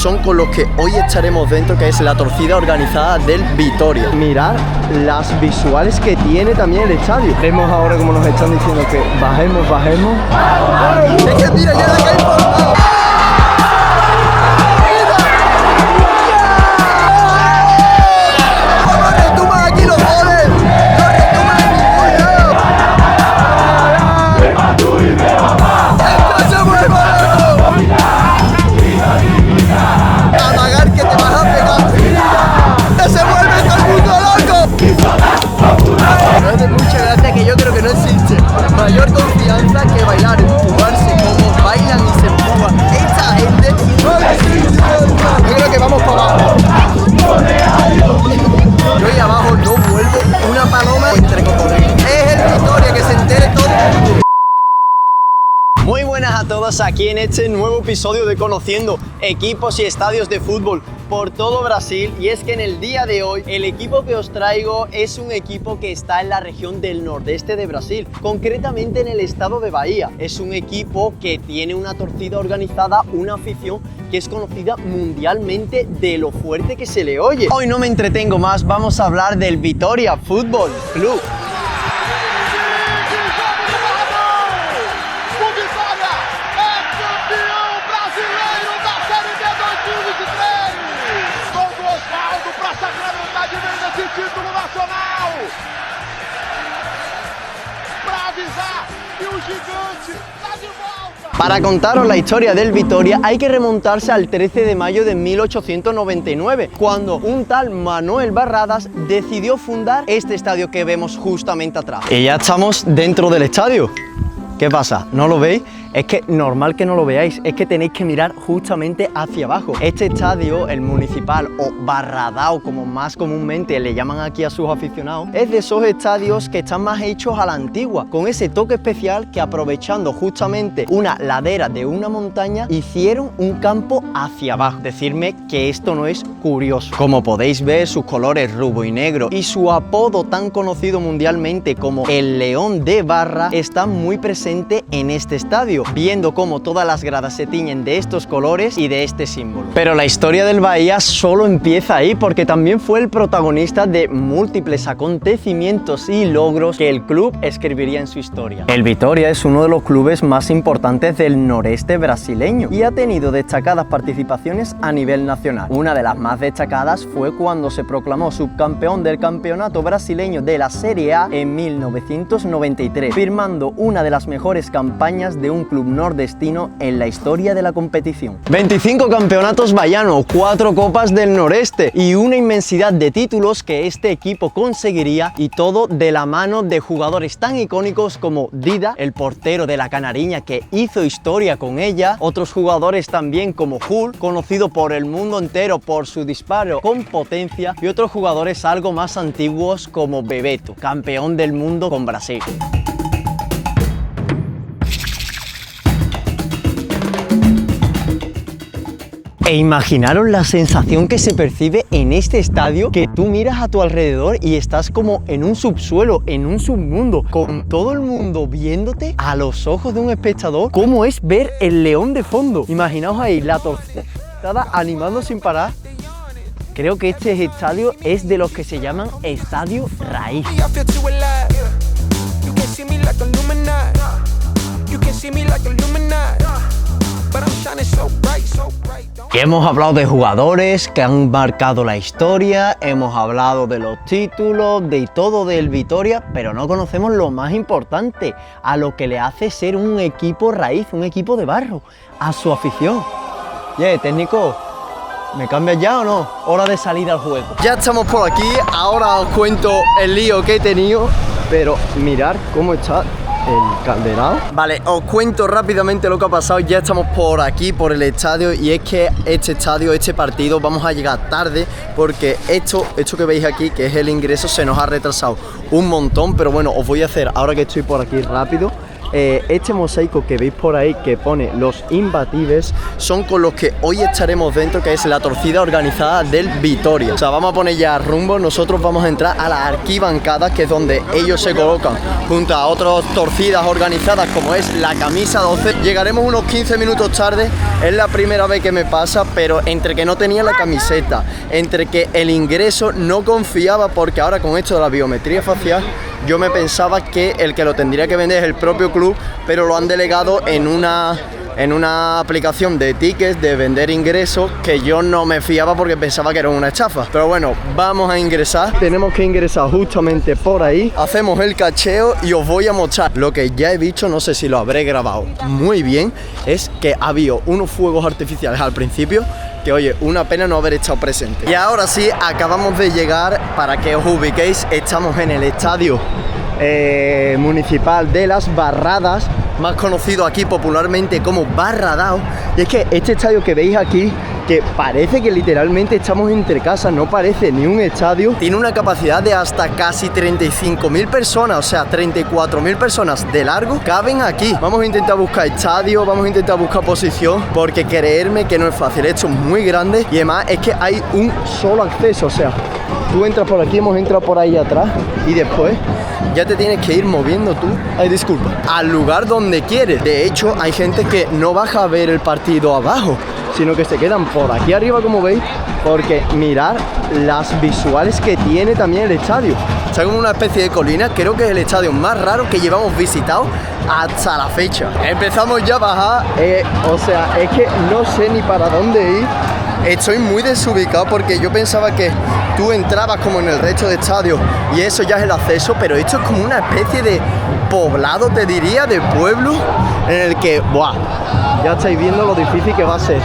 son con los que hoy echaremos dentro, que es la torcida organizada del Vitoria. Mirad las visuales que tiene también el estadio. Vemos ahora como nos están diciendo que bajemos, bajemos. Es que mira, ya la que hay por lado. Muchas gracias, que yo creo que no existe mayor confianza que bailar, empujarse como bailan y se empujan esta gente. Yo creo que vamos para abajo. Yo ahí abajo no vuelvo una paloma entre cojones. Es el Vitoria, que se entere todo. Muy buenas a todos aquí en este nuevo episodio de Conociendo Equipos y Estadios de Fútbol por todo Brasil. Y es que en el día de hoy el equipo que os traigo es un equipo que está en la región del nordeste de Brasil, concretamente en el estado de Bahía. Es un equipo que tiene una torcida organizada, una afición que es conocida mundialmente de lo fuerte que se le oye. Hoy no me entretengo más, vamos a hablar del Vitória Fútbol Club. Título nacional para avisar que o gigante está de volta. Para contaros la historia del Vitoria hay que remontarse al 13 de mayo de 1899, cuando un tal Manuel Barradas decidió fundar este estadio que vemos justamente atrás. Y ya estamos dentro del estadio. ¿Qué pasa? ¿No lo veis? Es que normal que no lo veáis, es que tenéis que mirar justamente hacia abajo. Este estadio, el municipal o Barradao, como más comúnmente le llaman aquí a sus aficionados, es de esos estadios que están más hechos a la antigua, con ese toque especial que, aprovechando justamente una ladera de una montaña, hicieron un campo hacia abajo. Decidme que esto no es curioso. Como podéis ver, sus colores rubio y negro y su apodo tan conocido mundialmente como el León de Barra están muy presentes en este estadio, viendo cómo todas las gradas se tiñen de estos colores y de este símbolo. Pero la historia del Bahía solo empieza ahí, porque también fue el protagonista de múltiples acontecimientos y logros que el club escribiría en su historia. El Vitória es uno de los clubes más importantes del noreste brasileño y ha tenido destacadas participaciones a nivel nacional. Una de las más destacadas fue cuando se proclamó subcampeón del campeonato brasileño de la Serie A en 1993, firmando una de las mejores campañas de un club nordestino en la historia de la competición. 25 campeonatos baianos, 4 copas del noreste y una inmensidad de títulos que este equipo conseguiría, y todo de la mano de jugadores tan icónicos como Dida, el portero de la Canariña que hizo historia con ella, otros jugadores también como Hulk, conocido por el mundo entero por su disparo con potencia, y otros jugadores algo más antiguos como Bebeto, campeón del mundo con Brasil. E imaginaros la sensación que se percibe en este estadio, que tú miras a tu alrededor y estás como en un subsuelo, en un submundo, con todo el mundo viéndote a los ojos de un espectador. ¿Cómo es ver el león de fondo? Imaginaos ahí la torcida animando sin parar. Creo que este estadio es de los que se llaman estadio raíz. Y hemos hablado de jugadores que han marcado la historia, hemos hablado de los títulos, de todo del Vitoria, pero no conocemos lo más importante, a lo que le hace ser un equipo raíz, un equipo de barro, a su afición. Técnico, ¿me cambias ya o no? Hora de salir al juego. Ya estamos por aquí, ahora os cuento el lío que he tenido, pero mirad cómo está el Calderao. Vale, os cuento rápidamente lo que ha pasado. Ya estamos por aquí, por el estadio, y es que este partido vamos a llegar tarde, porque esto que veis aquí, que es el ingreso, se nos ha retrasado un montón. Pero bueno, os voy a hacer, ahora que estoy por aquí rápido, este mosaico que veis por ahí que pone los imbatibles son con los que hoy estaremos dentro, que es la torcida organizada del Vitoria. O sea, vamos a poner ya rumbo, nosotros vamos a entrar a la arquibancada, que es donde ellos se colocan junto a otras torcidas organizadas como es la camisa 12. Llegaremos unos 15 minutos tarde, es la primera vez que me pasa, pero entre que no tenía la camiseta, entre que el ingreso no confiaba, porque ahora con esto de la biometría facial yo me pensaba que el que lo tendría que vender es el propio club, pero lo han delegado en una aplicación de tickets de vender ingresos que yo no me fiaba porque pensaba que era una estafa. Pero bueno, vamos a ingresar. Tenemos que ingresar justamente por ahí. Hacemos el cacheo y os voy a mostrar lo que ya he visto, no sé si lo habré grabado muy bien, es que ha habido unos fuegos artificiales al principio que, oye, una pena no haber estado presente. Y ahora sí, acabamos de llegar, para que os ubiquéis, estamos en el estadio municipal de Las Barradas, más conocido aquí popularmente como Barradao. Y es que este estadio que veis aquí, que parece que literalmente estamos entre casas, no parece ni un estadio, tiene una capacidad de hasta casi 35.000 personas, o sea, 34.000 personas de largo caben aquí. Vamos a intentar buscar estadio, vamos a intentar buscar posición, porque creerme que no es fácil, esto es muy grande y además es que hay un solo acceso, o sea, tú entras por aquí, hemos entrado por ahí atrás y después ya te tienes que ir moviendo tú, disculpa, al lugar donde quieres. De hecho, hay gente que no baja a ver el partido abajo, sino que se quedan por aquí arriba, como veis, porque mirar las visuales que tiene también el estadio. Está como una especie de colina, creo que es el estadio más raro que llevamos visitado hasta la fecha. Empezamos ya a bajar, o sea, es que no sé ni para dónde ir. Estoy muy desubicado porque yo pensaba que tú entrabas como en el resto de estadios y eso ya es el acceso, pero esto es como una especie de poblado, te diría, de pueblo, en el que, ¡buah! Ya estáis viendo lo difícil que va a ser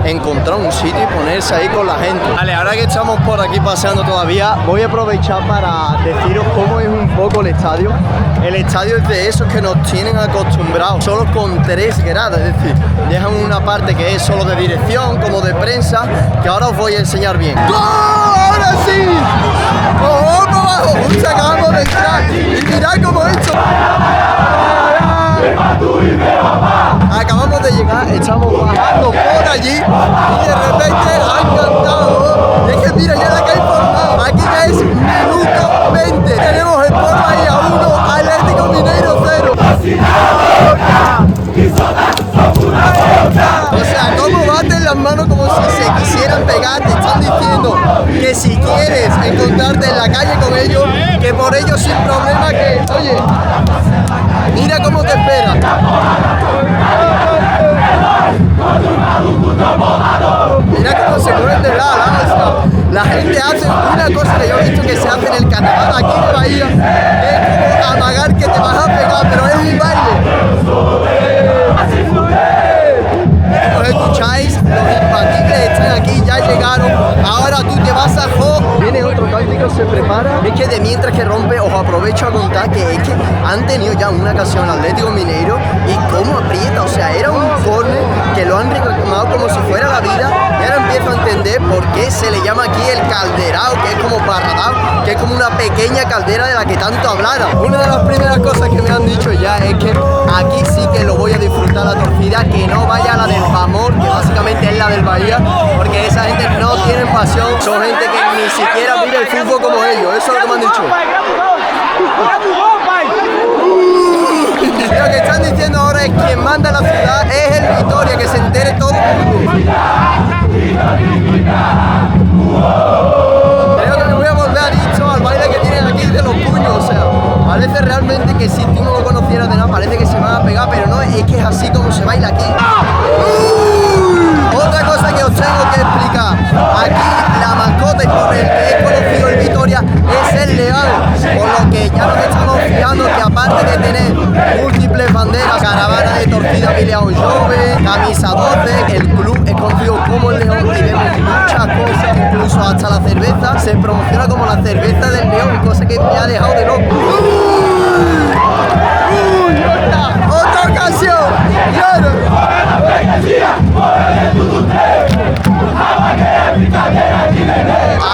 encontrar un sitio y ponerse ahí con la gente. Vale, ahora que estamos por aquí paseando todavía, voy a aprovechar para deciros cómo es un poco el estadio. El estadio es de esos que nos tienen acostumbrados, solo con 3 gradas, es decir, dejan una parte que es solo de dirección, como de prensa, que ahora os voy a enseñar bien. ¡Gol! ¡Ahora sí! ¡Vamos abajo! Acabamos de entrar y mirad cómo he hecho. Acabamos de llegar, estamos bajando por allí y de repente han cantado. Es que mira ya la que hay formado. Aquí ya es minuto 20. Tenemos el Sport Bahía 1, Atlético Mineiro 0. O sea, cómo baten las manos como si se quisieran pegar. Te están diciendo que si quieres encontrarte en la calle con ellos, que por ellos sin problema, que, oye, mira cómo te espera. Mira cómo se mueven de lado a lado. La gente hace una cosa que yo he visto que se hace en el carnaval aquí en Bahía, es como amagar que te vas a pegar, pero es un baile. ¿Os escucháis? Los imbatibles están aquí, ya llegaron. Ahora tú te vas a Jo. Viene otro táctico, se prepara. Es que de mientras que rompe, os aprovecho a contar que es que han tenido ya una ocasión el Atlético Mineiro y cómo aprieta. O sea, era un córner que lo han reclamado como si fuera la vida. Y ahora empiezo a entender por qué se le llama aquí el calderao, que es como Barradao, que es como una pequeña caldera de la que tanto hablara. Una de las primeras cosas que me han dicho ya es que aquí sí que lo voy a disfrutar la torcida, que no vaya a la del Pamor, que básicamente es la del Bahía, porque esa gente no tiene pasión, son gente que ni siquiera vive el fútbol como ellos, eso es lo que me han dicho. Lo que están diciendo ahora es que quien manda la ciudad es el Vitoria, que se entere todo el mundo. Creo que me voy a volver adicto al baile que tienen aquí de los puños, o sea, parece realmente que si tú no lo conocieras de nada, parece que se van a pegar, pero no, es que es así como se baila aquí. Otra cosa que os tengo que explicar, aquí la mascota y por el que es conocido el Vitoria es el león, por lo que ya nos estamos fijando que aparte de tener múltiples banderas, caravana de torcida Miliao Jove, camisa 12, el club es conocido como el León y vemos muchas cosas, incluso hasta la cerveza se promociona como la cerveza del León, cosa que me ha dejado de loco. ¡Otra ocasión!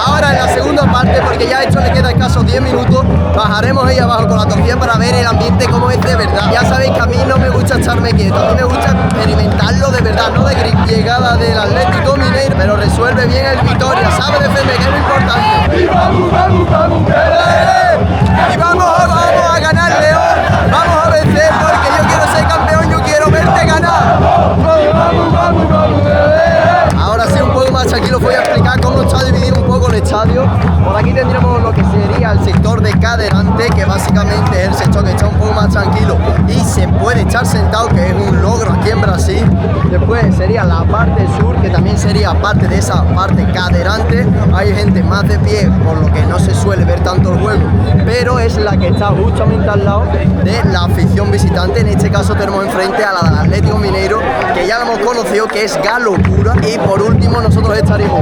Ahora en la segunda parte, porque ya esto le queda escasos 10 minutos, bajaremos ahí abajo con la torcida día para ver el ambiente como es de verdad. Ya sabéis que a mí no me gusta echarme quieto, a mí me gusta experimentarlo de verdad, no de llegada del Atlético Mineiro, pero resuelve bien el Vitoria, sabe defender, que es lo importante. Y vamos a ganar, León, vamos a vencer, porque yo quiero ser campeón, yo quiero verte ganar. Ahora sí, un poco más tranquilo, voy a explicar cómo está dividido un poco el estadio. Por aquí tendremos lo que sería el sector de caderante, que básicamente es el sector que está un poco más tranquilo y se puede estar sentado, que es un logro aquí en Brasil. Después sería la parte sur, que también sería parte de esa parte caderante. Hay gente más de pie, por lo que no se suele ver tanto el juego, pero es la que está justamente al lado de la afición visitante. En este caso tenemos enfrente a la del Atlético Mineiro, que ya lo hemos conocido, que es Galopura. Y por último nosotros estaremos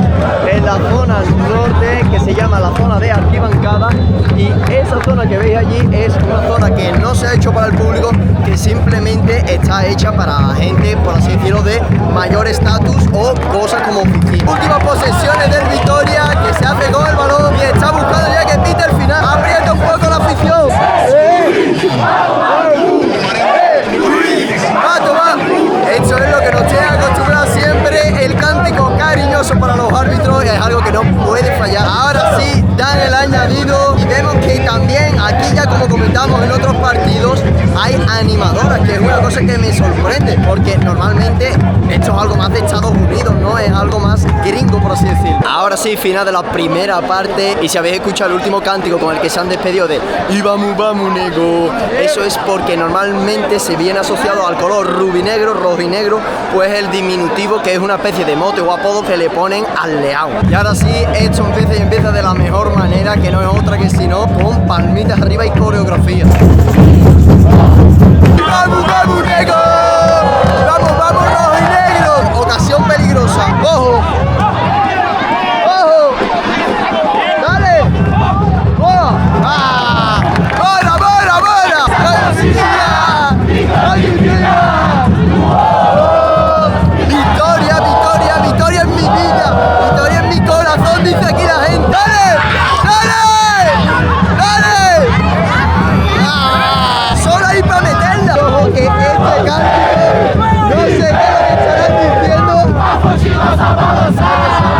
en la zona norte, que se llama la zona de arquibancada, y esa zona que veis allí es una zona que no se ha hecho para el público, que simplemente está hecha para gente, por así decirlo, de mayor estatus o cosas como oficina. Últimas posesiones del Vitoria, que se hace con el balón y está buscando ya que pite el final. Aprieta un poco la afición. Esto es lo que nos tiene acostumbrado siempre, el cántico cariñoso para los árbitros, es algo que no puede fallar. Ahora sí, dan el añadido y vemos que también aquí, ya como comentamos en otros partidos, hay animadoras, que es una cosa que me sorprende, porque normalmente esto es algo más de Estados Unidos, no es algo más gringo, por así decirlo. Ahora sí, final de la primera parte, y si habéis escuchado el último cántico con el que se han despedido de "Y vamos, vamos, nego", eso es porque normalmente se viene asociado al color rubinegro, rojinegro, pues el diminutivo, que es una especie de mote o apodo que le ponen al león. Y ahora sí, esto empieza de la mejor manera, que no es otra que sino con palmitas arriba y coreografía. ¡Vamos, vamos, negro! ¡Vamos, vamos, rojo y negro! Ocasión peligrosa. ¡Ojo! ¡Ojo! ¡Dale! ¡Bola! ¡Ah! ¡Bola, bola, bola! ¡Victoria, victoria, victoria en mi vida! ¡Victoria en mi corazón! Dice aquí la gente. ¡Dale! ¡Dale! ¡Dale! ¡Ah! ¡Solo ahí para meterla! Ojo que este cántico, no sé qué es lo que estarán diciendo.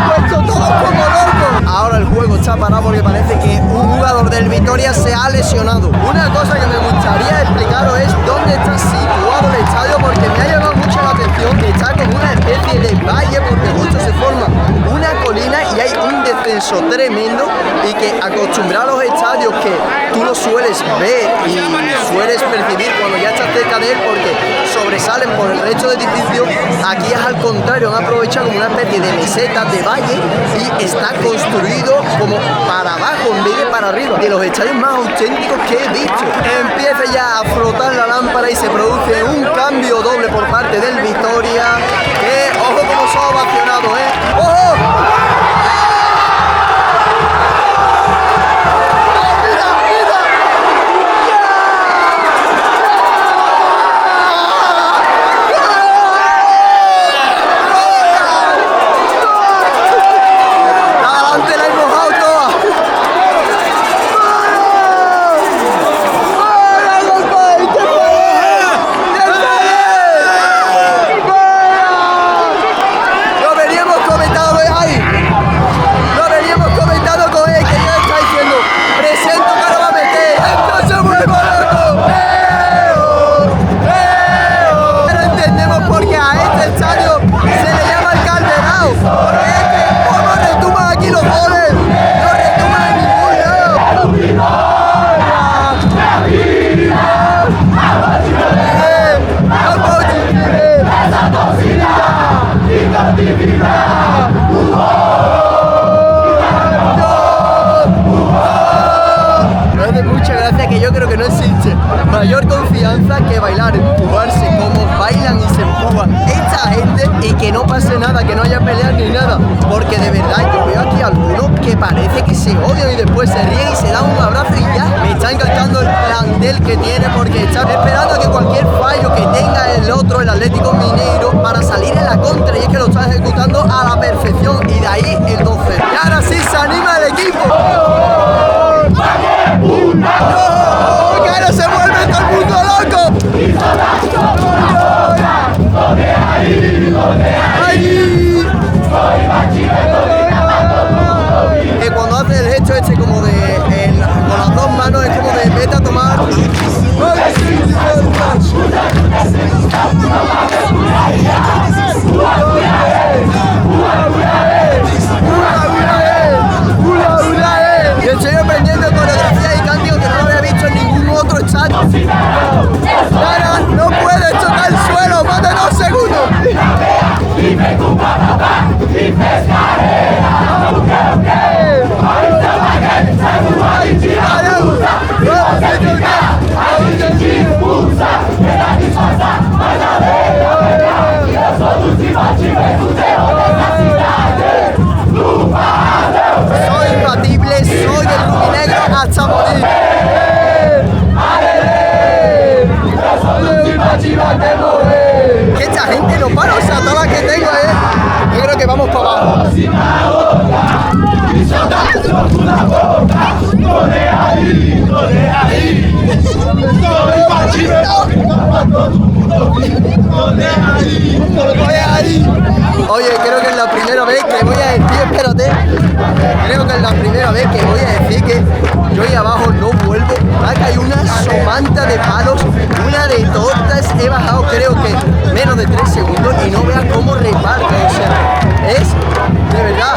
Puesto todos como locos. Ahora el juego está parado porque parece que un jugador del Vitoria se ha lesionado. Una cosa que me gustaría explicaros es dónde está situado el estadio, porque me ha llamado mucho la atención que está como una especie de valle, porque justo se forma una colina y hay un descenso tremendo, y que acostumbrado a los estadios que tú lo sueles ver y sueles percibir cuando ya estás cerca de él, porque sobresalen por el resto de edificios, aquí es al contrario, han aprovechado como una especie de meseta, de valle, y está construido como para abajo en vez de para arriba, de los estadios más auténticos que he visto. Empieza ya a flotar la lámpara y se produce un cambio doble por parte del Vitoria, que ojo como se ha ovacionado, ¡ojo! Mayor confianza que bailar, empujarse, como bailan y se empujan esta gente, y que no pase nada, que no haya peleas ni nada, porque de verdad yo veo aquí algunos que parece que se odian y después se ríen y se dan un abrazo y ya. Me está encantando el plantel que tiene, porque está esperando a que cualquier fallo que tenga el otro, el Atlético Mineiro, para salir en la contra, y es que lo está ejecutando a la perfección, y de ahí el 12. Y ahora sí se anima el equipo. ¡No! ¡Que ahora se Oye, creo que es la primera vez que voy a decir, espérate, creo que es la primera vez que voy a decir que yo ahí abajo no vuelvo. Acá hay una somanta de palos, una de tortas, he bajado creo que menos de 3 segundos y no veas cómo reparte, o sea, es, de verdad,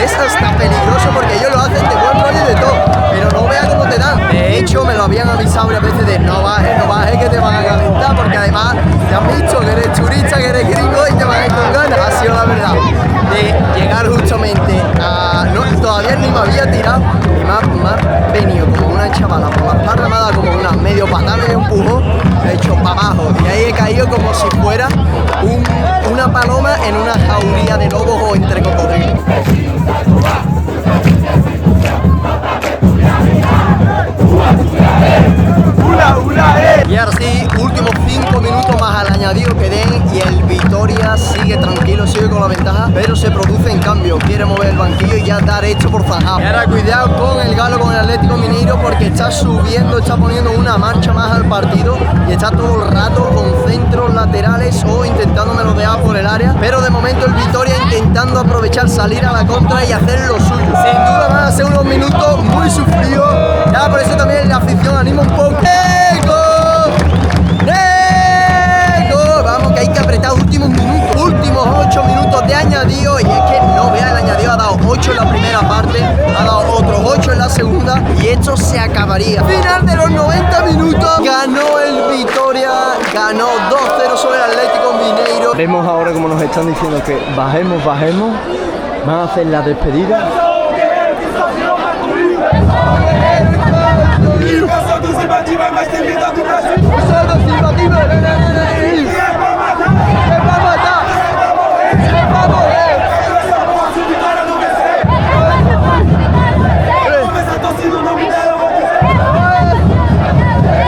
es hasta peligroso porque ellos lo hacen de buen rollo y de todo, pero no veas cómo te dan. De hecho, me lo habían avisado varias veces de no bajes que te van a calentar, porque además te han visto que eres turista, que eres gringo y te van a ir con ganas. Ha sido la verdad de llegar justamente a... No, todavía ni me había tirado y me ha venido como una chavala por la espalda, me ha dado como una medio patada, medio empujón, he hecho para abajo y ahí he caído como si fuera una paloma en una jauría de lobos o entre cocodrilos. Y ahora sí, últimos 5 minutos más al añadido que den y el Vitoria sigue tranquilo, sigue con la ventaja, pero se produce en cambio, quiere mover el banquillo y ya dar hecho por zanjado. Y ahora cuidado con el Galo, con el Atlético Mineiro, porque está subiendo, está poniendo una marcha más al partido y está todo el rato con centros laterales o intentando merodear por el área, pero de momento el Vitoria intentando aprovechar, salir a la contra y hacer lo suyo. Sin duda van a ser unos minutos muy sufridos, ya por eso también la afición anima un poco. Vamos, que hay que apretar últimos minutos, últimos 8 minutos de añadido y es que no vea, el añadido ha dado 8 en la primera parte, ha dado otros 8 en la segunda y esto se acabaría. Final de los 90 minutos, ganó el Vitoria, ganó 2-0 sobre el Atlético Mineiro. Vemos ahora como nos están diciendo que bajemos, van a hacer la despedida.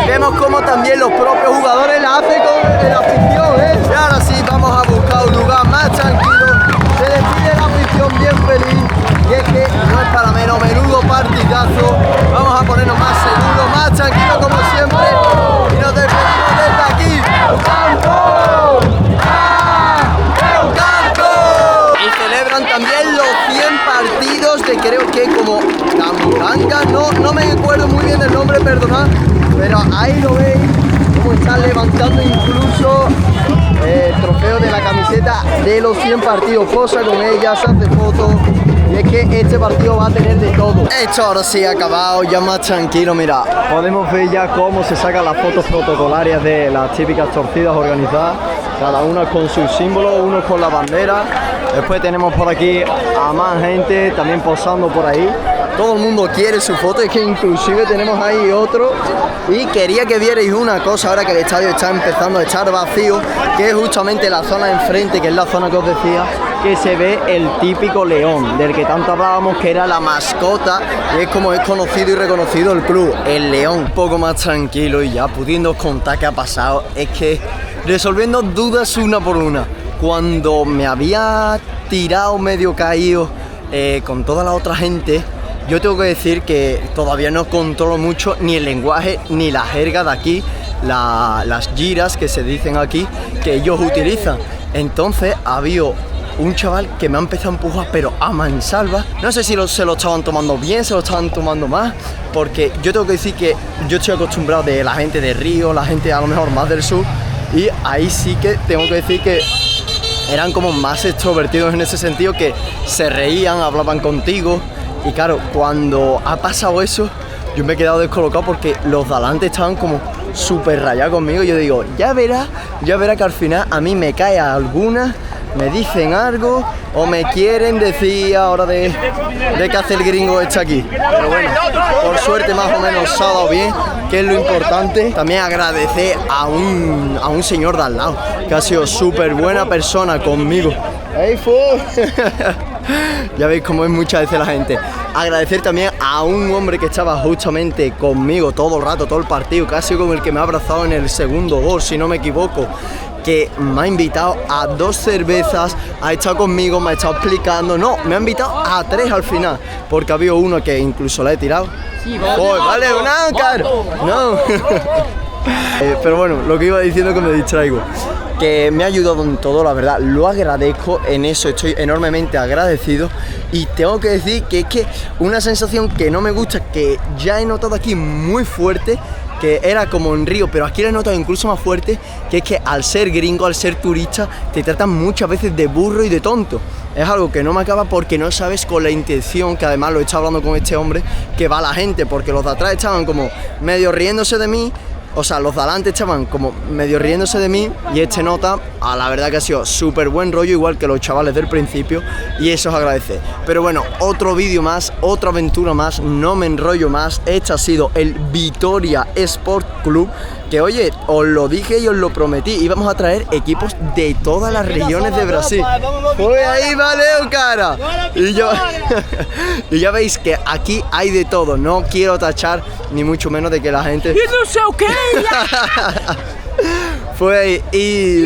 Vemos como también los propios jugadores la hacen con la afición, Y ahora sí vamos a buscar un lugar más tranquilo. Se despide la afición bien feliz. Y es que no es para menos, menudo partidazo. Vamos a ponernos más seguros, más tranquilos como siempre. Y nos despedimos desde aquí. ¡Campo! ¡Campo! Y celebran también los 100 partidos de creo que como Campanga. No me acuerdo muy bien del nombre, perdonad. Pero ahí lo veis, como están levantando incluso el trofeo de la camiseta de los 100 partidos. Posa con ella, se hace fotos. Y es que este partido va a tener de todo. Esto ahora sí ha acabado, ya más tranquilo, mira. Podemos ver ya cómo se sacan las fotos protocolarias de las típicas torcidas organizadas. Cada una con sus símbolos, uno con la bandera. Después tenemos por aquí a más gente también posando por ahí. Todo el mundo quiere su foto, es que inclusive tenemos ahí otro. Y quería que vierais una cosa ahora que el estadio está empezando a estar vacío, que es justamente la zona enfrente, que es la zona que os decía, que se ve el típico león, del que tanto hablábamos, que era la mascota, y es como es conocido y reconocido el club, el león. Un poco más tranquilo y ya pudiendo contar qué ha pasado, es que resolviendo dudas una por una. Cuando me había tirado medio caído con toda la otra gente, yo tengo que decir que todavía no controlo mucho ni el lenguaje ni la jerga de aquí, las giras que se dicen aquí, que ellos utilizan. Entonces había un chaval que me ha empezado a empujar, pero a mansalva. No sé si se lo estaban tomando bien, se lo estaban tomando más, porque yo tengo que decir que yo estoy acostumbrado de la gente de Río, la gente a lo mejor más del sur, y ahí sí que tengo que decir que eran como más extrovertidos en ese sentido, que se reían, hablaban contigo. Y claro, cuando ha pasado eso, yo me he quedado descolocado porque los de adelante estaban como súper rayados conmigo. Y yo digo, ya verá que al final a mí me cae alguna, me dicen algo o me quieren decir ahora de qué hace el gringo este aquí. Pero bueno, por suerte más o menos se ha dado bien, que es lo importante. También agradecer a un señor de al lado, que ha sido súper buena persona conmigo. ¡Hey, fool! Ya veis cómo es muchas veces la gente. Agradecer también a un hombre que estaba justamente conmigo todo el rato, todo el partido, casi con el que me ha abrazado en el segundo gol, si no me equivoco, que me ha invitado a 2 cervezas, ha estado conmigo, me ha estado explicando, no, me ha invitado a 3 al final, porque ha habido uno que incluso la he tirado. ¡Oh, vale, un Ancar! No. Pero bueno, lo que iba diciendo que me distraigo, que me ha ayudado en todo, la verdad, lo agradezco, en eso estoy enormemente agradecido. Y tengo que decir que es que una sensación que no me gusta, que ya he notado aquí muy fuerte, que era como en Río, pero aquí lo he notado incluso más fuerte, que es que al ser gringo, al ser turista, te tratan muchas veces de burro y de tonto. Es algo que no me acaba porque no sabes con la intención, que además lo he estado hablando con este hombre, que va la gente, porque los de atrás estaban como medio riéndose de mí. O sea, los de adelante estaban como medio riéndose de mí y este nota, a la verdad que ha sido súper buen rollo, igual que los chavales del principio, y eso os agradece. Pero bueno, otro vídeo más, otra aventura más, no me enrollo más. Este ha sido el Vitória Sport Club, que oye, os lo dije y os lo prometí, íbamos a traer equipos de todas las regiones de Brasil. Pues ahí vale, cara. Y yo y ya veis que aquí hay de todo, no quiero tachar ni mucho menos de que la gente... ¡Y no sé qué! Fue ahí y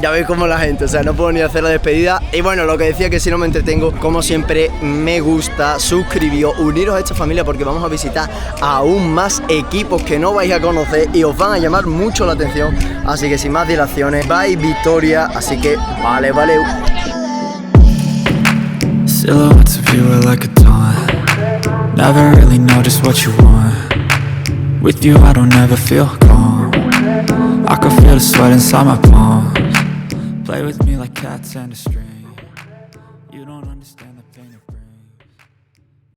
ya veis como la gente, o sea, no puedo ni hacer la despedida. Y bueno, lo que decía, que si no me entretengo, como siempre, me gusta, suscribíos, uniros a esta familia, porque vamos a visitar aún más equipos que no vais a conocer y os van a llamar mucho la atención. Así que sin más dilaciones, bye Vitória, así que vale. Silhouettes of you are like a taunt. Never really know just what you want. With you I don't ever feel calm. I can feel the sweat inside my palms. Play with me like cats and a string. You don't understand.